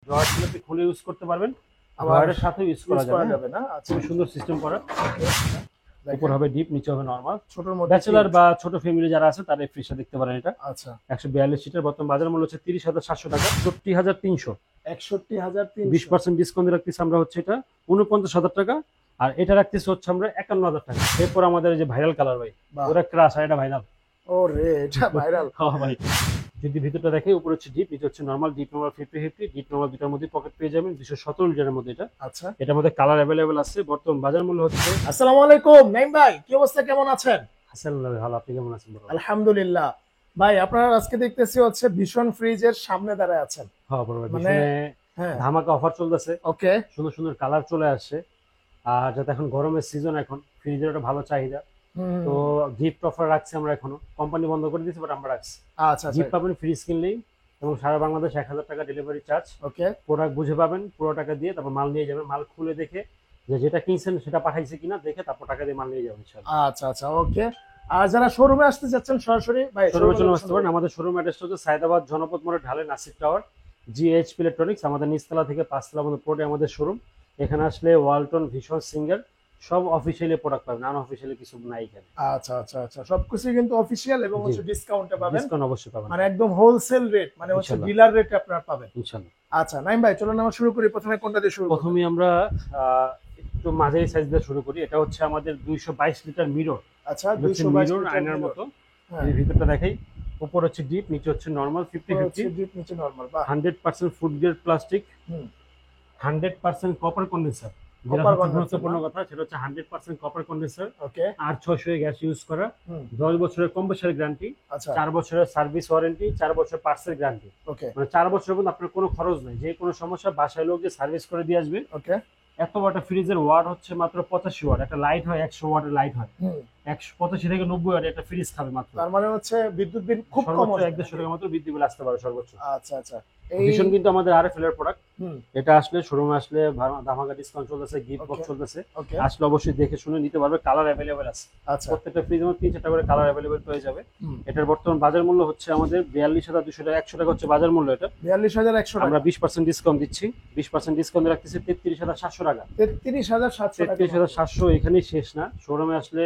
Drawer ছিল আপনি খুলে ইউজ করতে পারবেন, ড্রয়ারের সাথে ইউজ করা যাবে না? আচ্ছা, খুব সুন্দর সিস্টেম করা। উপর হবে ডিপ, নিচে হবে নরমাল। ছোটর মধ্যে ব্যাচেলর বা ছোট ফ্যামিলি যারা আছে তারা এই ফ্রিজটা দেখতে পারেন। এটা আচ্ছা 142 সিটার, বর্তমান বাজার মূল্য হচ্ছে 30,700 টাকা, 60,300। 61,300। 20% ডিসকাউন্ট রাখতেছি আমরা হচ্ছে এটা 49,000 টাকা, আর এটা রাখতেছি হচ্ছে আমরা 51,000 টাকা। এরপর আমাদের এই যে ভাইরাল কালার ভাই, বাহ। ওরা ক্রাশ আর এটা ভাইরাল। ওরে এটা ভাইরাল। হ্যাঁ ভাই, যদি ভিতরটা দেখে, উপরে হচ্ছে ডিপ, নিচে হচ্ছে normal. Deep normal 50-50, deep normal দুটার মধ্যে পকেট পেয়ে যাবেন। 217 লিটারের মধ্যে এটা। আচ্ছা, এটার মধ্যে কালার অ্যাভেলেবেল আছে। বর্তমান বাজার মূল্য হচ্ছে। আসসালামু আলাইকুম নাইম ভাই, কি অবস্থা, কেমন আছেন? আলহামদুলিল্লাহ ভালো, আপনি কেমন আছেন বড়? আলহামদুলিল্লাহ। ভাই আপনারা আজকে দেখতেছি হচ্ছে ভীষণ ফ্রিজের সামনে দাঁড়ায় আছেন। হ্যাঁ বড় ভাই, মানে হ্যাঁ, ধামাকা অফার চলতেছে, ওকে। সুন্দর সুন্দর কালার চলে আসছে। আর যাতে এখন গরমের সিজন, এখন ফ্রিজের একটা ভালো চাহিদা, তো গিফট অফার রাখছি আমরা। এখনো কোম্পানি বন্ধ করে দিয়েছি, বাট আমরা রাখছি। আচ্ছা গিফট আচ্ছা, পাবেন ফ্রিজ কিনলেই, এবং সারা বাংলাদেশ 1,000 টাকা ডেলিভারি চার্জ। ওকে। প্রোডাক্ট বুঝে পাবেন, পুরো টাকা দিয়ে তারপর মাল নিয়ে যাবেন। মাল খুলে দেখে যে যেটা কিনছেন সেটা পাঠাইছে কিনা দেখে তারপর টাকা দিয়ে মাল নিয়ে যাবেন ইনশাআল্লাহ। আচ্ছা আচ্ছা, ওকে। আর যারা শোরুমে আসতে যাচ্ছেন সরাসরি ভাই শোরুমে চলে আসতে পারেন। আমাদের শোরুম অ্যাড্রেস হচ্ছে সায়দাবাদ জনপদ মোড়ে ঢালে নাসির টাওয়ার, জিএইচপি ইলেকট্রনিক্স। আমাদের নিচতলা থেকে পাঁচতলা পর্যন্ত পুরোটা আমাদের শোরুম। এখানে আসলে ওয়ালটন, ভীষণ, সিঙ্গার সব অফিসিয়ালি প্রোডাক্ট পাবেন, নন অফিসিয়ালি কিছু নাই এখানে। আচ্ছা আচ্ছা আচ্ছা, সবকিছু কিন্তু অফিশিয়াল এবং হচ্ছে ডিসকাউন্টে পাবেন। ডিসকাউন্ট অবশ্যই পাবেন, মানে একদম হোলসেল রেট, মানে হচ্ছে ইনশাআল্লাহ। ডিলার রেটে আপনারা পাবেন ইনশাআল্লাহ। আচ্ছা নাইম ভাই, চলুন আমরা শুরু করি। প্রথমে কোনটা দিয়ে শুরু করব? প্রথমে আমরা একটু মাঝারি সাইজ দিয়ে শুরু করি। এটা হচ্ছে আমাদের 222 লিটার মিরর। আচ্ছা, এটা হচ্ছে 222 মিরর, লিটার আয়নার মিরর। মতো। হ্যাঁ, এই ভিতরটা দেখাই, উপর হচ্ছে ডিপ, নিচে হচ্ছে নরমাল। উপরে হচ্ছে 50-50, ডিপ, নিচে নরমাল। বাহ। 100% ফুড গ্রেড প্লাস্টিক, হুম, 100% কপার কন্ডেন্সার। যেটা কপার হচ্ছে কন্ডেন্সার গুরুত্বপূর্ণ না? কথা, সেটা হচ্ছে 100% কপার কন্ডেন্সার। ওকে। আর 600 গ্যাস ইউজ করা, হুম, 10 বছরের কম্প্রেসার গ্যারান্টি, আচ্ছা, 4 বছরের সার্ভিস ওয়ারেন্টি, 4 বছর পার্সেল গ্যারান্টি। ওকে মানে 4 বছর পর্যন্ত আপনার কোনো খরচ নেই, যে কোনো সমস্যা বাসায় লোক যে সার্ভিস করে দিয়ে আসবে। ওকে। এত বড় ফ্রিজের ওয়াট হচ্ছে মাত্র 85 ওয়াট। একটা লাইট হয় 100 ওয়াটের লাইট হয়, হুম, 185 থেকে 90 ওয়াট একটা ফ্রিজ খাবে মাত্র। তার মানে হচ্ছে বিদ্যুৎ বিল খুব কম সর্বোচ্চ আসবে। 1-1.5 টাকা মাত্র বিদ্যুৎ বিল আসতে পারে সর্বোচ্চ। আচ্ছা আচ্ছা, এই ভীষণ কিন্তু আমাদের আরএফএল এর প্রোডাক্ট। হুম, এটা আসলে শোরুমে আসলে ধামাকা ডিসকাউন্ট চলতেছে, গিফট বক্স ওকে চলতেছে। ওকে। আসলে অবশ্যই দেখে শুনে নিতে পারবে। কালার অ্যাভেলেবেল আছে, আচ্ছা, প্রত্যেকটা ফ্রিজের মধ্যে 3-4টা করে কালার অ্যাভেলেবেল পেয়ে যাবে। হুম, এটার বর্তমান বাজার মূল্য হচ্ছে আমাদের 42,200 টাকা, 100 টাকা হচ্ছে বাজার মূল্য। এটা 42,100 আমরা টাকা। 20% ডিসকাউন্ট দিচ্ছি। 20% ডিসকাউন্ট রাখতেছি 33,700 টাকা। 33,700 টাকা। 33,700 এখানেই শেষ না, শোরুমে আসলে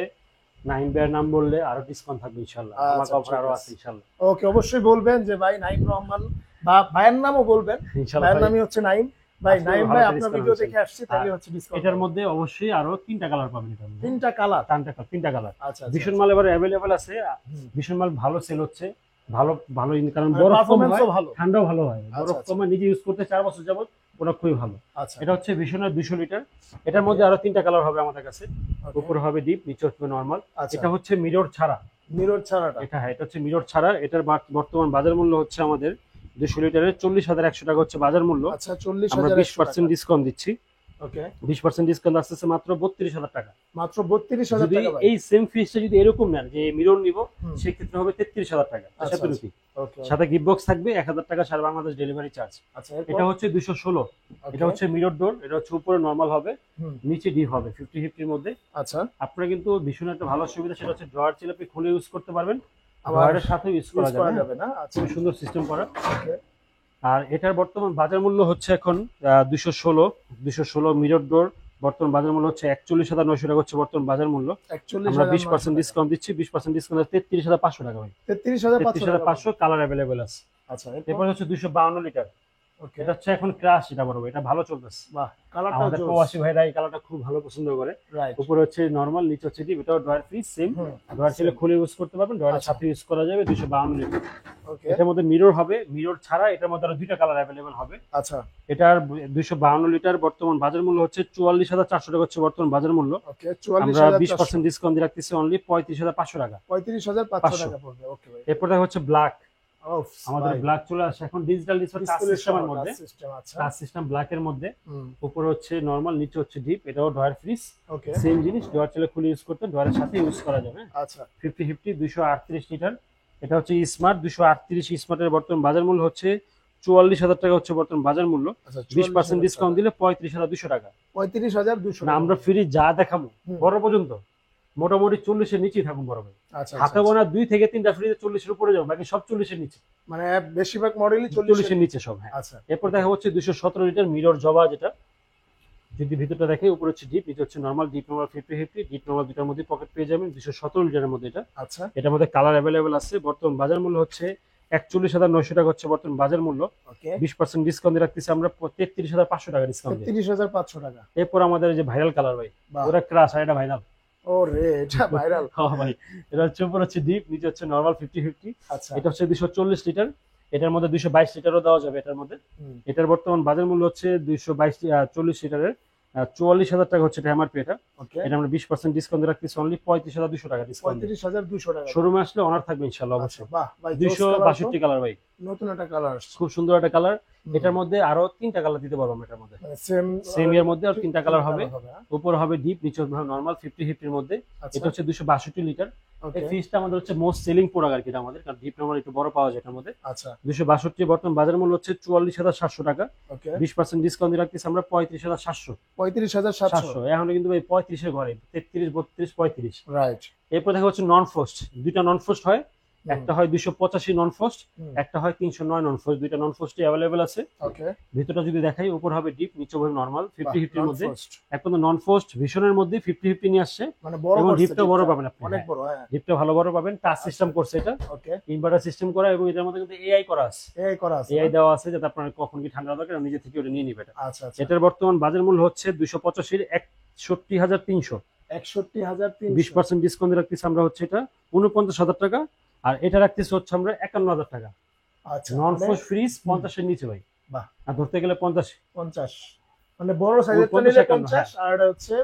নাইম ভাইয়ের নাম বললে আরো ডিসকাউন্ট থাকবে ইনশাআল্লাহ। আমার আচ্ছা, অফার ঠিক আরো আছে। আছে ইনশাআল্লাহ। ওকে, অবশ্যই বলবেন যে ভাই নাইম রহমান, বা ভাইয়ের নামও বলবেন। ইনশাআল্লাহ ভাইয়ের ভাই, নামই হচ্ছে নাইম। ভাই আসলে নাইম ভালো ভাই, একটা আপনার ডিসকাউন্ট ভিডিও হচ্ছে। দেখে আসছি, তাহলে হচ্ছে ডিসকাউন্ট। এটার মধ্যে অবশ্যই আরো 3টা কালার পাবেন। এটার মধ্যে 3টা কালার। 3টা কালার। আচ্ছা আচ্ছা, ভীষণ মাল এবার অ্যাভেলেবেল আছে। হুম, ভীষণ মাল ভালো সেল হচ্ছে, ভালো ভালো কারণ মানে বরফ কম পারফরম্যান্সও হয়, ভালো। ঠান্ডাও ভালো হয়। আচ্ছা বরফ আচ্ছা, কম হয়, নিজে ইউজ করতে 4 বছর যাবত প্রোডাক্ট খুবই ভালো। আচ্ছা, এটা হচ্ছে ভীষণের 200 লিটার। এটার মধ্যে আরো 3টা কালার হবে আমাদের কাছে। ওকে। উপরে হবে ডিপ, নিচে হবে নরমাল। আচ্ছা, এটা হচ্ছে মিরর ছাড়া। মিরর ছাড়াটা। এটা হ্যাঁ, এটা হচ্ছে মিরর ছাড়া। এটার বর্তমান বাজার মূল্য হচ্ছে আমাদের 200 লিটারের 40,100 টাকা হচ্ছে বাজার মূল্য। আচ্ছা, আমরা 40,100 20% টাকা। ডিসকাউন্ট দিচ্ছি। ওকে, 20% ডিসকাউন্ট আসতেছে মাত্র 32,000 টাকা। মাত্র 32,000 যদি টাকা ভাই। এই সেম ফিসটা যদি এরকম নেন যে মিরর নিব, হুম, সেক্ষেত্রে হবে 33,000 টাকা। আচ্ছা, সাথে রুপি, ওকে, সাথে গিফট বক্স থাকবে 1,000 টাকা সারা বাংলাদেশ ডেলিভারি চার্জ। আচ্ছা, এরপর? এটা হচ্ছে 216। ওকে, এটা হচ্ছে মিরর ডোর। এটা হচ্ছে উপরে নরমাল হবে, হুম, নিচে ডিপ হবে 50-50 এর মধ্যে। আচ্ছা। আপনারা কিন্তু ভীষণ একটা ভালো সুবিধা, সেটা হচ্ছে ড্রয়ার ছিল আপনি খুলে ইউজ করতে পারবেন, আবার ড্রয়ারের সাথে ইউজ করা ইউজ করা যাবে। যাবে না? আচ্ছা, খুবই সুন্দর সিস্টেম করা। ওকে, আর এটার বর্তমান বাজার মূল্য হচ্ছে এখন 216 মিরর ডোর। বর্তমান বাজার মূল্য হচ্ছে 41,900 টাকা হচ্ছে বর্তমান বাজার মূল্য। আমরা 20% 41,900 ডিসকাউন্ট দিচ্ছি। 20% ডিসকাউন্ট 33,500 টাকা ভাই। 33,500 টাকা। 33,500 কালার অ্যাভেলেবেল আছে। আচ্ছা, এরপর এরপর? হচ্ছে 252 লিটার। ওকে, এটা হচ্ছে এখন ক্রাশ, এটা বড়, এটা ভালো চলতেছে। বাহ, কালারটা আমাদের জোস। প্রবাসী ভাইরা এই কালারটা খুব ভালো পছন্দ করে। রাইট। উপরে হচ্ছে নরমাল, নিচে হচ্ছে ডিপ। এটাও ড্রয়ার ফ্রি সেম। হুম, ড্রয়ার ছিল খুলে ইউজ করতে পারবেন, ড্রয়ারের আচ্ছা, সাথে ইউজ করা যাবে। 252 লিটার। ওকে, এটার মধ্যে মিরর হবে, মিরর ছাড়া এটার মধ্যে আরো 2টা কালার অ্যাভেলেবেল হবে। আচ্ছা, এটার 252 লিটার বর্তমান বাজার মূল্য হচ্ছে 44,400 টাকা হচ্ছে বর্তমান বাজার মূল্য। ওকে। আমরা 44,400। 20% ডিসকাউন্ট দিয়ে রাখতেছি অনলি 35,500 টাকা। 35,500 টাকা পড়বে। ওকে ভাই। এরপর দেখা হচ্ছে ব্ল্যাক। ওফ, আমাদের ভাই, ব্ল্যাক চলে আসে এখন, ডিজিটাল ডিসপ্লে টাচ ডিসপ্লে সিস্টেমের সহ মধ্যে। Touch system. আচ্ছা, টাচ সিস্টেম ব্ল্যাক এর মধ্যে। হুম, উপরে হচ্ছে নরমাল, নিচে হচ্ছে ডিপ। এটাও ড্রয়ার ফ্রিজ ওকে, সেম জিনিস। ড্রয়ার চলে খুলে ইউজ করতে, ড্রয়ারের সাথে ইউজ করা যাবে। আচ্ছা, 50-50, 238 লিটার। এটা হচ্ছে স্মার্ট 238। স্মার্টের বর্তমান বাজার মূল্য হচ্ছে 44,000 টাকা হচ্ছে বর্তমান বাজার মূল্য। আচ্ছা, 20% ডিসকাউন্ট দিলে 35,200 টাকা। 35,200 না, আমরা ফ্রি যা দেখাবো হুম, বড় পর্যন্ত মোটামুটি 40-এর নিচেই থাকুন বড় ভাই। আচ্ছা হাতে গোনা 2 থেকে 3টা ফ্রিজে 40-এর উপরে যাবে, বাকি সব 40-এর নিচে। মানে বেশিরভাগ মডেলই 40-এর নিচে সব, হ্যাঁ। আচ্ছা এরপর দেখা হচ্ছে 217 লিটার মিরর জবা, যেটা যদি ভিতরটা দেখে উপরে হচ্ছে ডিপ, নিচে হচ্ছে normal. Deep normal 50-50, deep normal দুটার মধ্যে পকেট পেয়ে যাবেন। 217 লিটারের মধ্যে এটা। আচ্ছা এটার মধ্যে কালার অ্যাভেলেবেল আছে। বর্তমান বাজার মূল্য হচ্ছে 41,900 টাকা হচ্ছে বর্তমান বাজার মূল্য। ওকে 20% ডিসকাউন্ট দিয়ে রাখতেছি আমরা 33,500 টাকা ডিসকাউন্ট। 33,500 টাকা। এরপর আমাদের এই যে ভাইরাল কালার ভাই, বাহ। ওরা ক্রাশ আর এটা ভাইরাল। ও রে, এটা ভাইরাল। হ্যাঁ ভাই, এটা হচ্ছে উপর হচ্ছে ডিপ, নিচে হচ্ছে নরমাল 50-50। আচ্ছা এটা হচ্ছে 240 লিটার। এটার মধ্যে 222 লিটারও দেওয়া যাবে এটার মধ্যে। হুম, এটার বর্তমান বাজার মূল্য হচ্ছে 40 লিটারের 44,000 টাকা হচ্ছে এটা এমআরপি। এটা ওকে এটা আমরা 20% ডিসকাউন্ট দিয়ে রাখতেছি অনলি 35,200 টাকা ডিসকাউন্ট। 35,200 টাকা। শোরুমে আসলে অনার থাকবে ইনশাআল্লাহ আচ্ছা, অবশ্যই। বাহ ভাই, জোস কালার তো। 262 কালার ভাই, নতুন একটা কালার আসছে। খুব সুন্দর একটা কালার। হুম, এটার মধ্যে আরো 3টা কালার দিতে পারবো আমরা এটার মধ্যে। মানে সেম সেম এর মধ্যে আর 3টা কালার হবে। হ্যাঁ? উপর হবে ডিপ, নিচে হবে নরমাল 50-50 এর মধ্যে। আচ্ছা এটা হচ্ছে 262 লিটার। ওকে এই ফ্রিজটা আমাদের হচ্ছে মোস্ট সেলিং প্রোডাক্ট আর কি এটা আমাদের, কারণ ডিপ নরমাল একটু বড় পাওয়া যায় এটার মধ্যে। আচ্ছা 262 বর্তমান বাজার মূল্য হচ্ছে 44,700 টাকা। ওকে 20% ডিসকাউন্ট দিয়ে রাখতেছি আমরা 35,700। 35,700 এখন কিন্তু ভাই 35-এর ঘরে 33, 32, 35। রাইট। এরপর দেখা হচ্ছে নন ফ্রস্ট। দুইটা নন ফ্রস্ট হয়, একটা হয় 285 নন ফ্রস্ট, একটা হয় 309 নন ফ্রস্ট। দুইটা নন ফ্রস্টই অ্যাভেলেবেল আছে। ওকে ভিতরটা যদি দেখাই, উপর হবে ডিপ, নিচে হবে নরমাল 50-50 এর মধ্যে। ফার্স্ট এখন নন ফ্রস্ট ভীষণের মধ্যে 50-50 নিয়ে আসছে, মানে বড় এবং করছে ডিপটা বড় ডিপটা। পাবেন আপনি। অনেক বড়, হ্যাঁ। ডিপটা ভালো বড় পাবেন। টাচ সিস্টেম করছে এটা, ওকে ইনভার্টার সিস্টেম করা, এবং এটার মধ্যে কিন্তু এআই করা আছে। এই করা আছে এআই না? দেওয়া আছে যাতে আপনার কখন কি ঠান্ডা দরকার নিজে থেকে ওটা নিয়ে নিবে এটা। আচ্ছা আচ্ছা এটার বর্তমান বাজার মূল্য হচ্ছে 285-এর 61,300। 61,300 20% ডিসকাউন্ট রাখতেছি আমরা হচ্ছে এটা 49,000 টাকা। আর এটা রাখতেছি হচ্ছে আমরা 51,000 টাকা। আচ্ছা নন মানে ফ্রস্ট ফ্রিজ 50-এর নিচে ভাই। বাহ। আর ধরতে গেলে 50, 50 মানে বড় সাইজেরটা 50, নিলে 51, 50 আর এটা হচ্ছে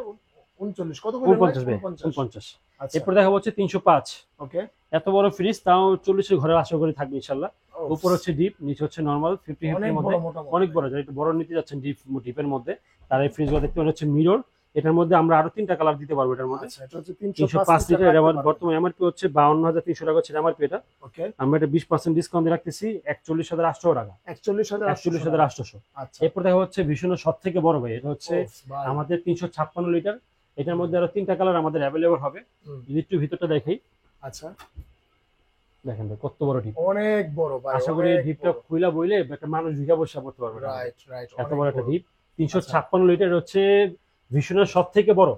39 কত করে 49 ভাই, 49 49। আচ্ছা এরপর দেখা হচ্ছে 305। ওকে এত বড় ফ্রিজ তাও 40-এর ঘরে আশা করি থাকবে ইনশাল্লাহ। উপর হচ্ছে ডিপ, নিচে হচ্ছে নরমাল 50-50 অনেক এর মধ্যে। বড় মোটা অনেক বড়, যারা একটু বড় নিতে যাচ্ছেন ডিপের মধ্যে, তারা এই ফ্রিজগুলো দেখতে পারেন। হচ্ছে মিরর, এটার মধ্যে আমরা আরো 3টা কালার দিতে পারবো এটার মধ্যে। আচ্ছা এটা হচ্ছে 305 লিটার। এটা আমার বর্তমান এমআরপি হচ্ছে 52,300 টাকা হচ্ছে এমআরপি এটা। ওকে আমরা এটা 20% ডিসকাউন্ট দিয়ে রাখতেছি 41,800 টাকা। 41,800 41,800। এরপর দেখা হচ্ছে ভীষণের সব থেকে বড় ভাই, এটা হচ্ছে আমাদের 356 লিটার। এটার মধ্যে আরো 3টা কালার আমাদের অ্যাভেলেবল হবে। যদি একটু ভিতরটা দেখাই, আচ্ছা দেখেন ভাই কত বড় ডিপ। অনেক বড় ভাই, আশা করি ডিপটা খুইলা বইলে একটা মানুষ ভিজা বসে পড়তে পারবে না। রাইট রাইট এত বড় একটা ডিপ। 356 লিটার হচ্ছে ভীষণের সব থেকে বড়,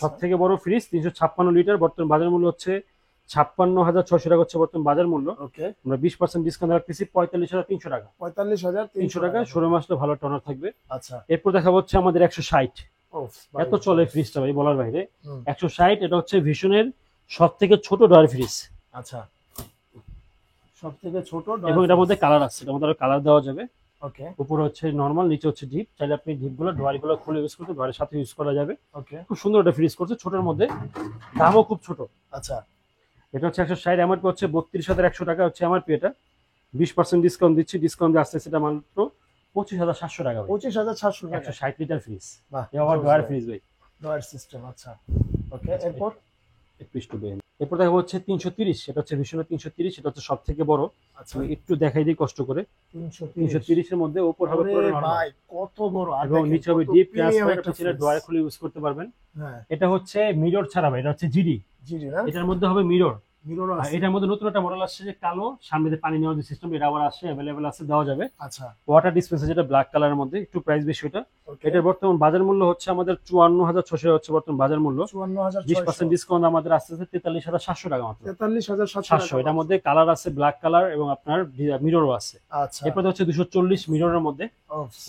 সব থেকে বড় ফ্রিজ। 356 লিটার। বর্তমান বাজার মূল্য হচ্ছে 56,600 টাকা হচ্ছে বর্তমান বাজার মূল্য। ওকে আমরা 20% ডিসকাউন্ট রাখতেছি 45,300 টাকা। 45,300 টাকা শোরুমে আসলে ভালো টনার থাকবে। আচ্ছা এরপর দেখা হচ্ছে আমাদের 160। এত চলে ফ্রিজটা ভাই বলার বাইরে। 160 এটা হচ্ছে ভীষণের সব থেকে ছোট ডয়ার ফ্রিজ। আচ্ছা সব থেকে ছোট এবং এটার মধ্যে কালার আছে, এটার মধ্যে কালার দেওয়া যাবে। ওকে উপরে হচ্ছে নরমাল, নিচে হচ্ছে ডিপ। চাইলে আপনি ডিপগুলো ডয়ারগুলো খুলে ইউজ করতে, ডয়ারের সাথে ইউজ করা যাবে। ওকে খুব সুন্দর একটা ফ্রিজ করছে, ছোটের মধ্যে, দামও খুব ছোট। আচ্ছা এটা হচ্ছে 160, এমআরপি হচ্ছে 32,100 টাকা হচ্ছে এমআরপি এটা। 20% ডিসকাউন্ট দিচ্ছি, ডিসকাউন্ট দিয়ে আসতে সেটা মাত্র 25,700 টাকা। 25,700 টাকা 160 লিটার ফ্রিজ। বাহ এটা আবার ডয়ার ফ্রিজ ভাই, ডয়ার সিস্টেম। আচ্ছা ওকে এরপর একটু একটু বেন। এরপর দেখা হচ্ছে 330। এটা হচ্ছে ভীষণ 330, এটা হচ্ছে সব থেকে বড়। আচ্ছা আমি একটু দেখাই দিই কষ্ট করে। 330 330 এর মধ্যে উপর হবে পুরো নরমাল, ভাই কত বড়, আর এবং দেখেন নিচে হবে কত ডিপ premium ট্রান্সফার। একটা এটা ছেলে fridge। ডয়ার খুলে ইউজ করতে পারবেন। হ্যাঁ এটা হচ্ছে মিরর ছাড়া ভাই, এটা হচ্ছে জিডি। জি জি না এটার মধ্যে হবে মিরর। মিরর আর আছে এটার মধ্যে নতুন একটা মডেল আসছে যে কালো, সামনে দিয়ে পানি নেওয়ার যে সিস্টেম, এটা আবার আসছে, অ্যাভেলেবেল আছে, দেওয়া যাবে। আচ্ছা ওয়াটার ডিসপেন্সার, যেটা ব্ল্যাক কালারের মধ্যে, একটু প্রাইস বেশি ওটা। ওকে এটার বর্তমান বাজার মূল্য হচ্ছে আমাদের 54,600 হচ্ছে বর্তমান বাজার মূল্য। 20% 54,600 ডিসকাউন্ট আমাদের আসতে আসতে 43,700 টাকা মাত্র। 43,700 700। এটার মধ্যে কালার আছে, ব্ল্যাক কালার, এবং আপনার মিররও আছে। আচ্ছা এরপর হচ্ছে 240 মিররের মধ্যে,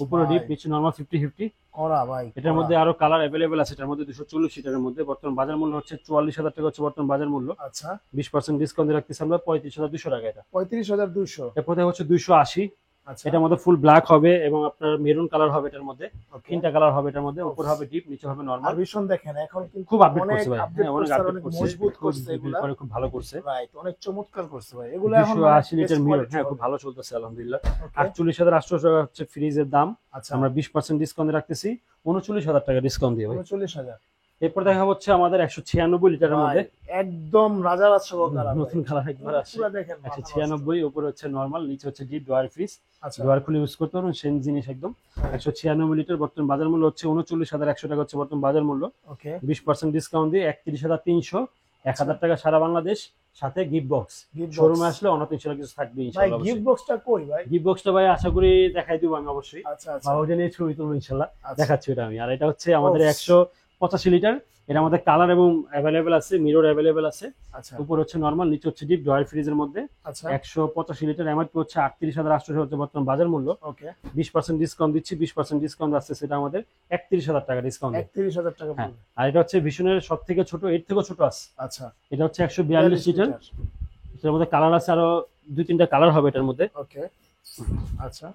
উপরে ডিপ, নিচে নরমাল 50-50। করা ভাই এটার মধ্যে আরো কালার অ্যাভেলেবেল আছে। এটার মধ্যে 240 লিটারের মধ্যে বর্তমান বাজার মূল্য হচ্ছে 44,000 টাকা হচ্ছে বর্তমান বাজার মূল্য। আচ্ছা 20% ডিসকাউন্ট রাখতেছি আমরা 35,200 টাকা এটা। 35,200 এরপর হচ্ছে 280। আচ্ছা এটার মধ্যে ফুল ব্ল্যাক হবে, এবং আপনার মেরুন কালার হবে এটার মধ্যে। ওকে 3টা কালার হবে এটার মধ্যে, উপর হবে ডিপ, নিচে হবে আর নরমাল। ভীষণ দেখেন এখন কিন্তু খুব আপডেট অনেক করছে ভাই, আপডেট হ্যাঁ অনেক করছে, আর আপডেট অনেক করছে, মজবুত করছে এগুলা। খুব ভালো করছে। রাইট অনেক চমৎকার করছে ভাই এগুলো। এখন 280 লিটার best মিরর, quality হ্যাঁ হবে। খুব ভালো চলতেছে আলহামদুলিল্লাহ। Okay, 48,800 টাকা হচ্ছে ফ্রিজের দাম। আচ্ছা আমরা 20% ডিসকাউন্ট রাখতেছি 39,000 টাকা ডিসকাউন্ট দিয়ে ভাই। 39,000 এরপর দেখা হচ্ছে আমাদের 196 লিটারের ভাই, মধ্যে একদম রাজা বাদশাহ কালার নতুন কালার একবার আসছে। পুরো দেখেন 196, উপরে হচ্ছে নরমাল, নিচে হচ্ছে ডিপ ডোয়ার ফ্রিজ, আচ্ছা ডোয়ার খুলে ইউজ করতে পারবেন, সেম জিনিস একদম। 196 লিটার, বর্তমান বাজার মূল্য হচ্ছে 39,100 টাকা হচ্ছে বর্তমান বাজার মূল্য। ওকে 20% ডিসকাউন্ট দিয়ে 31,300, 1000 টাকা সারা বাংলাদেশ, সাথে গিফট বক্স। গিফট শোরুমে আসলে অনাথ ইনশাআল্লাহ কিছু থাকবে ভাই ইনশাআল্লাহ। গিফট বক্সটা কই ভাই? গিফট বক্সটা ভাই আশা করি দেখাই দিব আমি অবশ্যই, আচ্ছা আচ্ছা বা ওটা নিয়ে ছবি তুলবো ইনশাআল্লাহ, আচ্ছা। দেখাচ্ছি ওটা আমি। আর এটা হচ্ছে আমাদের ওফ। 185 লিটার, এটা আমাদের কালার এবং অ্যাভেলেবেল আছে, মিরর অ্যাভেলেবেল আছে। আচ্ছা উপর হচ্ছে নরমাল, নিচে হচ্ছে ডিপ ড্রয়ার ফ্রিজের মধ্যে। আচ্ছা 185 লিটার, এমআরপি হচ্ছে 38,800 হচ্ছে বর্তমান বাজার মূল্য। ওকে 20% ডিসকাউন্ট দিচ্ছি, 20% ডিসকাউন্ট আসছে, সেটা আমাদের 31,000 টাকা ডিসকাউন্ট। 31,000 টাকা হ্যাঁ, পড়বে। আর এটা হচ্ছে ভীষণের সব থেকে ছোট, এর থেকেও ছোট আছে। আচ্ছা এটা হচ্ছে 142 লিটার, এটার মধ্যে কালার আছে আরো 2-3টা কালার হবে এটার মধ্যে। ওকে আচ্ছা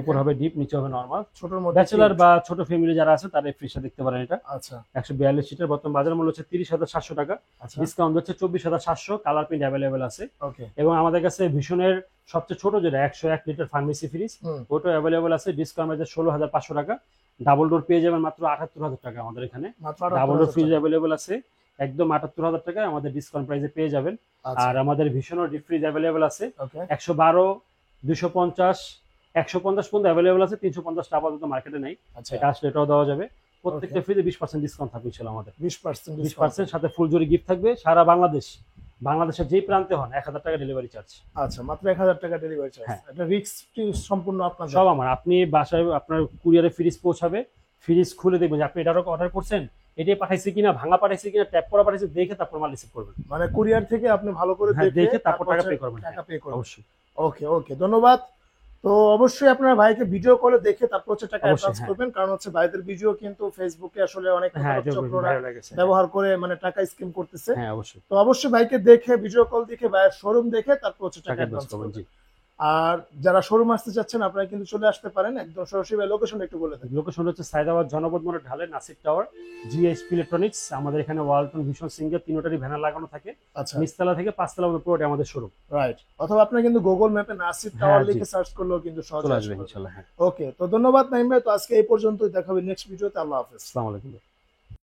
উপর হবে ডিপ, নিচে হবে নরমাল। ছোটর মধ্যে ব্যাচেলার বা ছোট ফ্যামিলি যারা আছে তারা এই ফ্রিজটা দেখতে পারেন। এটা আচ্ছা 142 লিটার, বর্তমান বাজার মূল্য হচ্ছে 30,700 টাকা, আচ্ছা ডিসকাউন্ট হচ্ছে 24,700, কালার প্রিন্ট অ্যাভেলেবেল আছে। ওকে এবং আমাদের কাছে ভীষণের সবচেয়ে ছোট যেটা 101 লিটার ফার্মেসি ফ্রিজ, হুম ওটা অ্যাভেলেবেল আছে, ডিসকাউন্ট আছে 16,500 টাকা। ডাবল ডোর পেয়ে যাবেন মাত্র 78,000 টাকা আমাদের এখানে। মাত্র ডাবল ডোর 28,000 ফ্রিজ টাকা। অ্যাভেলেবেল আছে একদম 78,000 টাকায় আমাদের ডিসকাউন্ট প্রাইসে পেয়ে যাবেন। আচ্ছা আর আমাদের ভীষণের ডিপ ফ্রিজ অ্যাভেলেবেল আছে, ওকে 112, 250, 150 পর্যন্ত অ্যাভেলেবেল আছে, 350 টা আপাতত মার্কেটে নেই। আচ্ছা এটা আসলে এটাও দেওয়া যাবে। প্রত্যেকটা ফ্রিজে 20% ডিসকাউন্ট থাকবে ছিল আমাদের, 20% ডিসকাউন্ট 20% সাথে ফুল জরি গিফট থাকবে। সারা বাংলাদেশের যেই প্রান্তে হন 1,000 টাকা ডেলিভারি চার্জ। আচ্ছা মাত্র 1,000 টাকা ডেলিভারি চার্জ। হ্যাঁ। এটা রিস্ক সম্পূর্ণ আপনার সব আমার, আপনি বাসায় আপনার কুরিয়ারে ফ্রিজ পৌঁছাবে, ফ্রিজ খুলে দেখবেন যে আপনি এটারও অর্ডার করছেন, এটাই পাঠাইছে কিনা, ভাঙা পাঠাইছে কিনা, ট্যাপ করা পাঠাইছে, দেখে তারপর মাল রিসিভ করবেন। মানে কুরিয়ার থেকে আপনি ভালো করে হ্যাঁ, দেখে তারপর টাকা হচ্ছে পে করবেন। টাকা পে করবেন। অবশ্যই ওকে ওকে ধন্যবাদ। তো অবশ্যই আপনারা ভাইকে ভিডিও কলে দেখে তারপর হচ্ছে টাকা অবশ্যই, অ্যাডভান্স হ্যাঁ। করবেন, কারণ হচ্ছে ভাইদের ভিডিও কিন্তু ফেসবুকে আসলে অনেক হ্যাঁ, এটা চক্ররা ভালো লেগেছে। ব্যবহার করে মানে টাকা স্কিম করতেছে। হ্যাঁ, অবশ্যই তো অবশ্যই ভাইকে দেখে ভিডিও কল দেখে ভাইয়ের শোরুম দেখে তারপর হচ্ছে টাকা টাকা অ্যাডভান্স অ্যাডভান্স করবেন। করবেন। জি, আর যারা শোরুম আসতে চাচ্ছেন আপনারা কিন্তু চলে আসতে পারেন একদম সরাসরি। ভাই লোকেশন একটু বলে দেন। লোকেশন হচ্ছে সায়দাবাদ জনপদ মোড়ে ঢালে নাসির টাওয়ার, জিএইচপি ইলেকট্রনিক্স। আমাদের এখানে ওয়ালটন, ভীষণ, সিঙ্গার তিনটারই ব্যানার লাগানো থাকে। আচ্ছা নিচতলা থেকে 5তলা পর্যন্ত পুরোটা আমাদের শোরুম। রাইট, অথবা আপনি কিন্তু গুগল ম্যাপে নাসির টাওয়ার জি। লিখে সার্চ করলেও কিন্তু সহজে চলে আসবে আসবে ইনশাআল্লাহ। হ্যাঁ, ওকে তো ধন্যবাদ নাইম ভাই। তো আজকে এই পর্যন্তই, দেখা হবে নেক্সট ভিডিওতে। আল্লাহ হাফেজ। আসসালামু আলাইকুম।